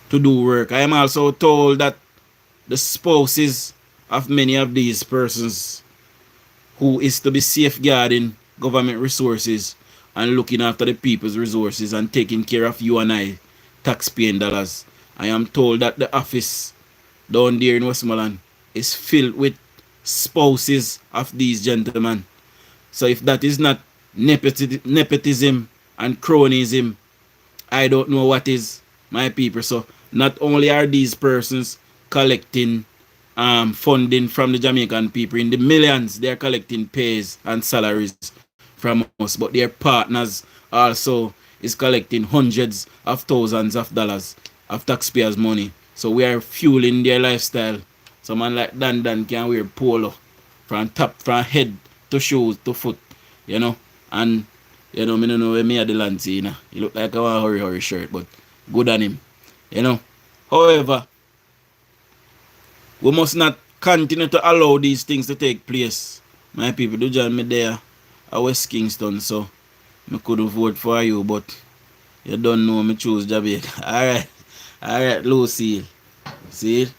do work. I am also told that the spouses of many of these persons who is to be safeguarding government resources and looking after the people's resources and taking care of you and I, taxpaying dollars. I am told that the office down there in Westmoreland is filled with spouses of these gentlemen. So if that is not nepotism and cronyism, I don't know what is, my people. So not only are these persons collecting funding from the Jamaican people in the millions, they are collecting pays and salaries from us, but their partners also is collecting hundreds of thousands of dollars of taxpayers' money. So we are fueling their lifestyle. Someone like Dan can wear polo from head to shoes to foot, you know. And you know, I don't know where me at the land, you know. He look like a hurry shirt, but good on him, you know. However, we must not continue to allow these things to take place. My people, do join me there at West Kingston, so I couldn't vote for you, but you don't know me choose Jamaica. Alright, Lucille. See it?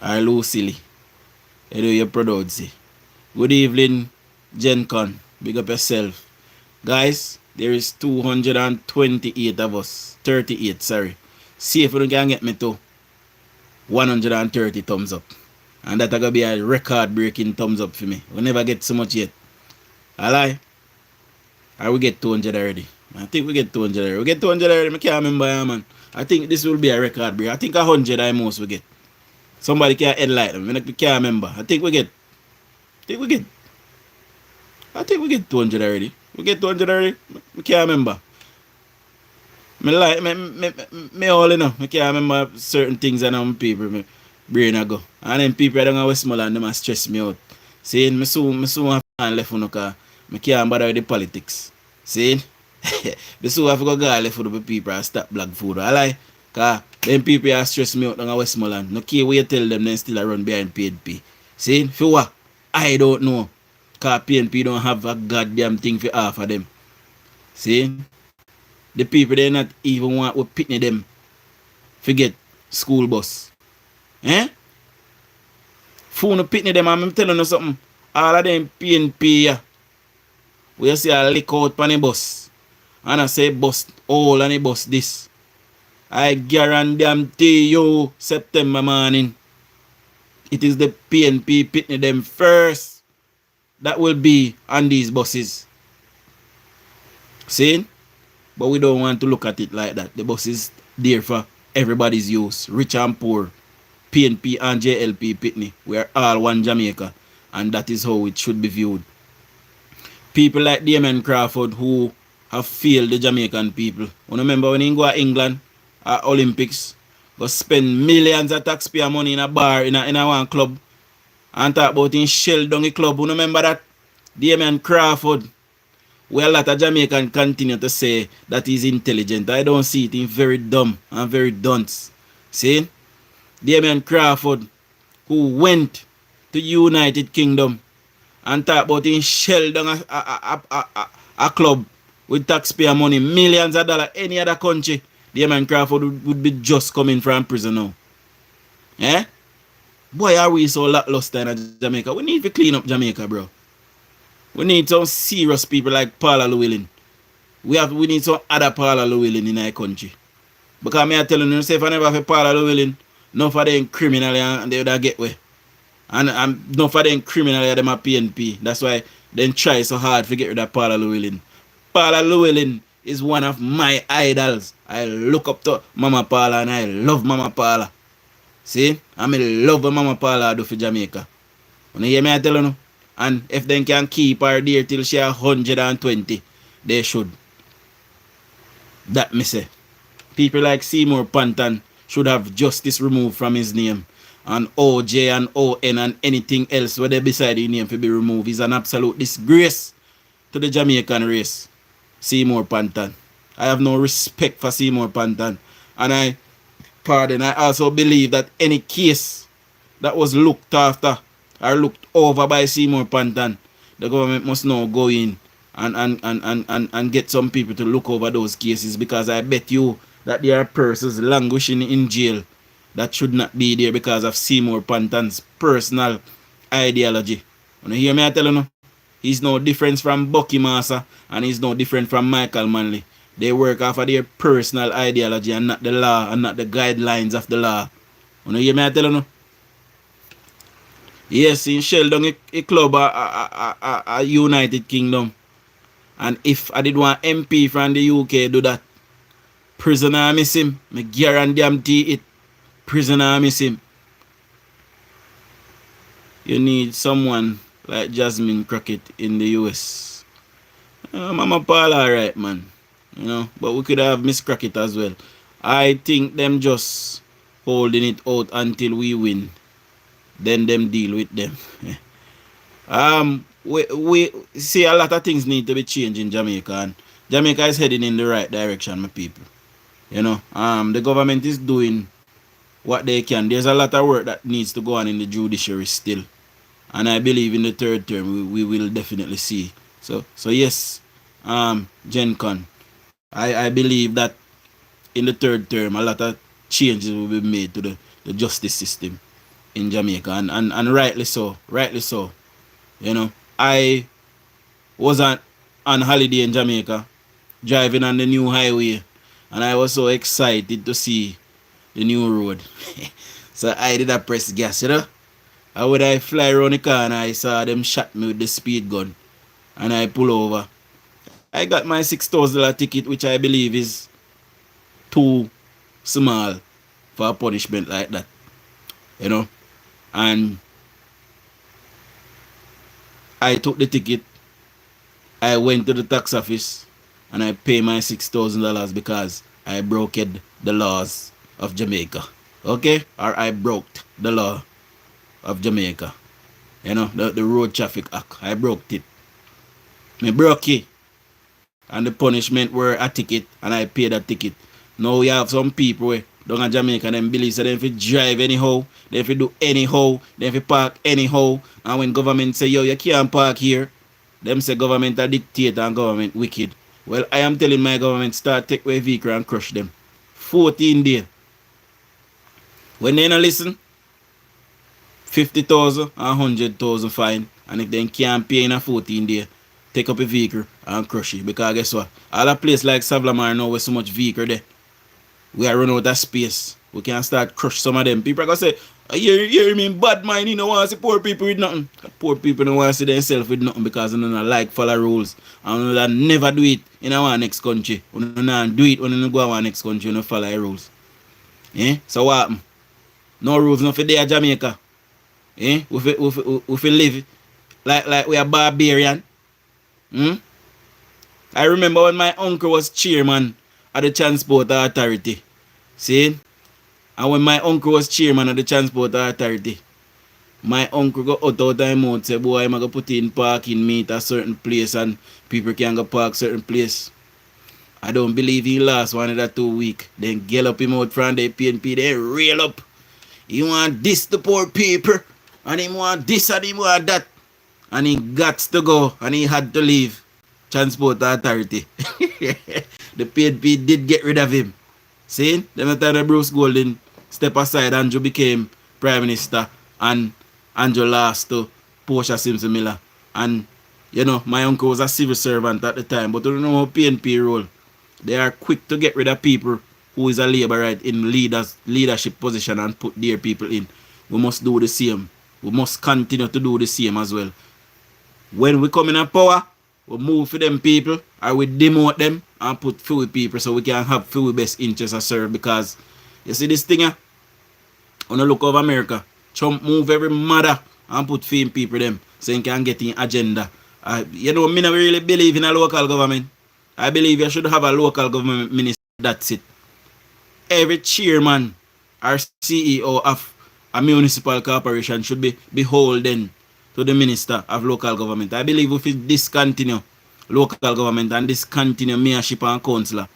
Alright, Lucille. You do your pronounce. Good evening, GenCon. Big up yourself. Guys, there is 228 of us. 38, sorry. See if you can get me to 130 thumbs up. And that's going to be a record-breaking thumbs up for me. We'll never get so much yet. I lie. Or we get 200 already. I think we get 200 already. We get 200 already. I can't remember, man. I think this will be a record break. I think 100 I most we get. Somebody can enlighten me. I can't remember. I think we get 200 already. We get 200 already. I can't remember. Me all, you know. I can't remember certain things and I'm people. My brain I go. And then people down in Westmoreland, they must stress me out. See, me soon have to left on because I can't bother with the politics. See? Me soon have to go left for the people and stop black food. I lie. Because them people are stress me out down in Westmoreland. No care what you tell them, then still run behind PNP. See? For what? I don't know. Because PNP don't have a goddamn thing for half of them. See? The people they not even want to pitney them. Forget school bus. Eh? Fool no pitney them and I'm telling you something. All of them PNP we see a lick out on the bus. And I say bus all and the bus this. I guarantee you September morning. It is the PNP pitney them first that will be on these buses. See? But we don't want to look at it like that. The bus is there for everybody's use. Rich and poor. PNP and JLP pitney. We are all one Jamaica. And that is how it should be viewed. people like Damien Crawford who have failed the Jamaican people. You remember when he go to England at Olympics, go spend millions of taxpayer money in a bar in a one club and talk about in shell down the club. You remember that? Damien Crawford, where a lot of Jamaicans continue to say that he's intelligent. I don't see it. He's very dumb and very dunce. See? Damien Crawford, who went to United Kingdom and talk about in shell down a club with taxpayer money, millions of dollars, any other country, Damien Crawford would be just coming from prison now. Eh? Boy, are we so lackluster in Jamaica? We need to clean up Jamaica, bro. We need some serious people like Paula Llewellyn. We need some other Paula Llewellyn in our country. Because me I telling you, say if I never have Paula Llewellyn, none for them criminal and they would get away. And none for them criminal them a PNP. That's why they try so hard to get rid of Paula Llewellyn. Paula Llewellyn is one of my idols. I look up to Mama Paula and I love Mama Paula. See? I love what Mama Paula do for Jamaica. You hear me I tell you? And if they can keep her there till she 120, they should. That me say. People like Seymour Panton should have justice removed from his name. And OJ and ON and anything else where they beside his name to be removed. He's an absolute disgrace to the Jamaican race. Seymour Panton. I have no respect for Seymour Panton. And I also believe that any case that was looked after or looked over by Seymour Panton, the government must now go in and get some people to look over those cases, because I bet you that there are persons languishing in jail that should not be there because of Seymour Panton's personal ideology. You hear me I tell you? He's no different from Bucky Massa and he's no different from Michael Manley. They work off of their personal ideology and not the law and not the guidelines of the law. You hear me I tell you? Yes, in Sheldon a club a United Kingdom. And if I did want MP from the UK do that, prisoner miss him. Me guarantee it. Prisoner miss him. You need someone like Jasmine Crockett in the US. Mama Paula alright, man. You know, but we could have Miss Crockett as well. I think them just holding it out until we win. Then them deal with them. We see a lot of things need to be changed in Jamaica, and Jamaica is heading in the right direction, my people. You know, the government is doing what they can. There's a lot of work that needs to go on in the judiciary still, and I believe in the third term we will definitely see. So yes, Gen Con, I believe that in the third term a lot of changes will be made to the justice system in Jamaica, and rightly so. You know, I was on holiday in Jamaica, driving on the new highway, and I was so excited to see the new road. So I did a press gas, you know. And when I fly around the car and I saw them shot me with the speed gun, and I pull over, I got my $6,000 ticket, which I believe is too small for a punishment like that, you know. And I took the ticket, I went to the tax office, and I paid my $6,000 because I broke the laws of Jamaica. Okay? Or I broke the law of Jamaica. You know, the Road Traffic Act. I broke it. I broke it. And the punishment were a ticket, and I paid that ticket. Now we have some people down in Jamaica, them believe so they if you drive anyhow, they if you do anyhow, they if you park anyhow, and when government say, yo, you can't park here, them say government a dictator and government wicked. Well, I am telling my government, start take away vehicle and crush them. 14 days. When they don't listen, 50,000 and 100,000 fine. And if they can't pay in a 14 days, take up a vehicle and crush it. Because guess what? All a place like Savlamar now with so much vehicle there, we are running out of space. We can start crush some of them. People are going to say, oh, you mean bad mind, you don't want to see poor people with nothing. Poor people don't want to see themselves with nothing because they don't like follow rules. And they never do it in our next country. We don't do it when they go to our next country and follow rules. Eh? So what happen? No rules, nothing there in Jamaica. Eh? We live like we are barbarian. Hmm? I remember when my uncle was chairman of the Transport Authority. See? And when my uncle was chairman of the Transport Authority, my uncle go out of his mouth say, boy, I'm going to put in parking meet a certain place and people can go park certain place. I don't believe he last 1 or 2 weeks. Then get up him out from the PNP, then rail up. He want this to poor people. And he want this and he want that. And he got to go and he had to leave Transport Authority. The PNP did get rid of him. See? Then after Bruce Golden step aside, Andrew became Prime Minister and Andrew lost to Portia Simpson Miller. And you know, my uncle was a civil servant at the time, but you don't know how PNP role. They are quick to get rid of people who is a laborite in leadership position and put their people in. We must do the same. We must continue to do the same as well. When we come in power, we move for them people or we demote them and put few people so we can have few best interests to serve. Because you see this thing, when you look over America, Trump move every mother and put few people them so he can get in agenda. You know, me not really believe in a local government. I believe you should have a local government minister. That's it. Every chairman or CEO of a municipal corporation should be beholden to the minister of local government. I believe if we discontinue local government and discontinue mayorship and councillor,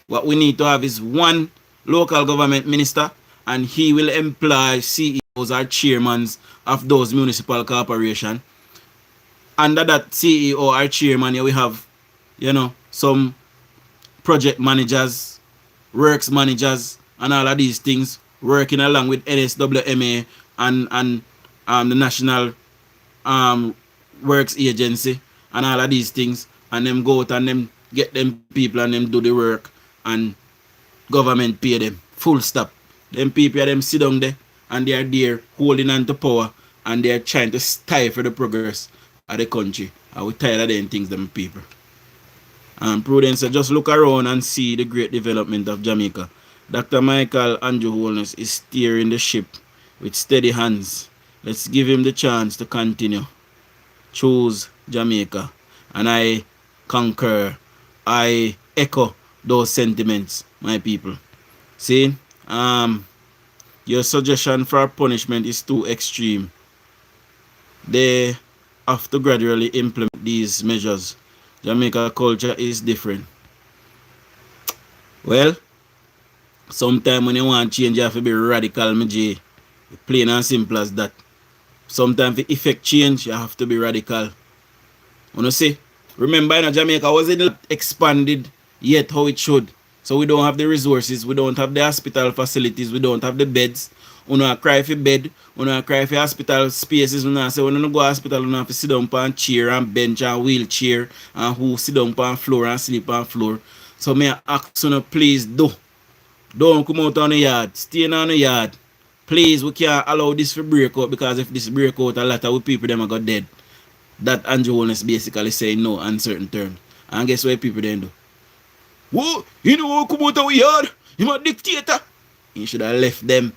what we need to have is one local government minister and he will employ CEOs or chairmen of those municipal corporations. Under that CEO or chairman, we have, you know, some project managers, works managers, and all of these things working along with NSWMA and the National Works Agency and all of these things, and them go out and them get them people and them do the work and government pay them. Full stop. Them people them sit down there and they are there holding on to power and they are trying to stifle the progress of the country. And we tired of them things, them people. And Prudence, just look around and see the great development of Jamaica. Dr. Michael Andrew Holness is steering the ship with steady hands. Let's give him the chance to continue. Choose Jamaica. And I concur. I echo those sentiments, my people. See, your suggestion for punishment is too extreme. They have to gradually implement these measures. Jamaica culture is different. Well, sometimes when you want change, you have to be radical, my J. Plain and simple as that. Sometimes to effect change, you have to be radical. You see? Remember, in Jamaica wasn't expanded yet how it should. So we don't have the resources, we don't have the hospital facilities, we don't have the beds. We don't cry for bed, we don't cry for hospital spaces. We don't say when you go to hospital, you have to sit down on chair and bench and wheelchair and who sit down on floor and sleep on floor. So may I ask you, please don't come out on the yard, stay on the yard. Please, we can't allow this to break out, because if this break out, a lot of people them are got dead. That Andrew Holness basically saying no on certain terms. And guess what people then do? Whoa, you know come out of the yard? You're a dictator. You should have left them.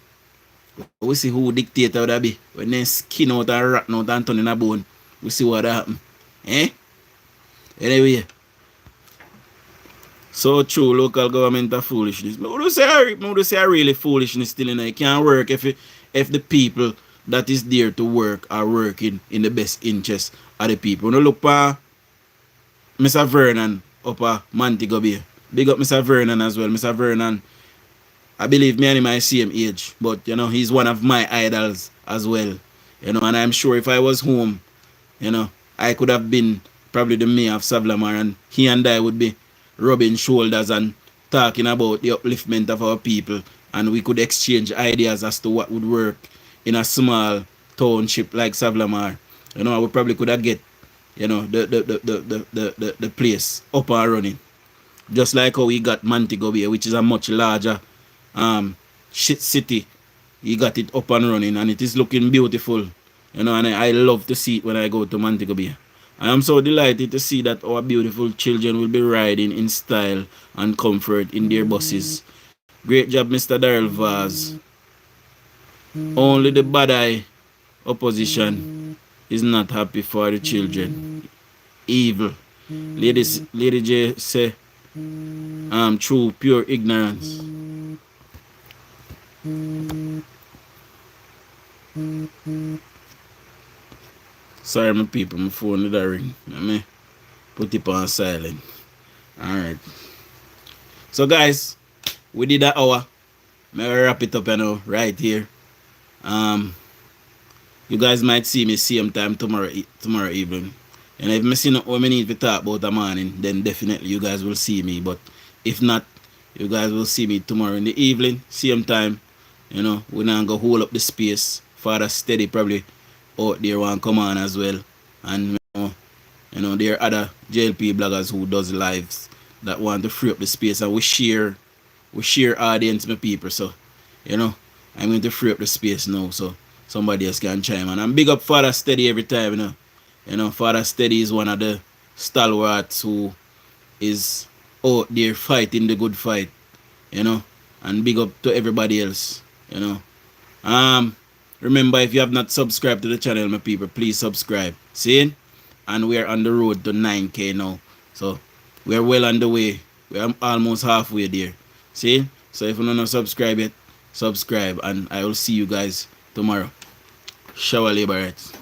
We see who dictator would be. When they skin out and rat out and turn in a bone. We see what happen. Anyway. So true, local government are foolishness. I would say really foolishness still. It can't work if the people that is there to work are working in the best interest of the people. When you look for Mr. Vernon up at Montego Bay. Big up Mr. Vernon as well. Mr. Vernon, I believe me and him are the same age, but you know, he's one of my idols as well. You know, and I'm sure if I was home, you know, I could have been probably the mayor of Savlamar, and he and I would be rubbing shoulders and talking about the upliftment of our people, and we could exchange ideas as to what would work in a small township like Savlamar. You know, we probably could have get, you know, the place up and running. Just like how we got Montego Bay, which is a much larger city. He got it up and running, and it is looking beautiful. You know, and I love to see it when I go to Montego Bay. I am so delighted to see that our beautiful children will be riding in style and comfort in their buses. Great job, Mr. Darrell Vaz. Only the bad eye opposition is not happy for the children. Evil. Lady J say, true pure ignorance. Sorry, my people, my phone did a ring. Let me put it on silent. Alright. So guys, we did an hour. May I wrap it up right here. You guys might see me same time tomorrow evening. And if I see what we need to talk about the morning, then definitely you guys will see me. But if not, you guys will see me tomorrow in the evening, same time. You know, we're not gonna hold up the space. Father Steady probably out there want come on as well. And you know, there are other JLP bloggers who does lives that want to free up the space, and we share audience, my people. So, you know, I'm going to free up the space now so somebody else can chime in. And big up Father Steady every time, you know. You know, Father Steady is one of the stalwarts who is out there fighting the good fight, you know. And big up to everybody else, you know. Remember, if you have not subscribed to the channel, my people, please subscribe. See? And we are on the road to 9K now. So we're well on the way. We're almost halfway there. See? So if you don't subscribe yet, subscribe. And I will see you guys tomorrow. Shower labor rights.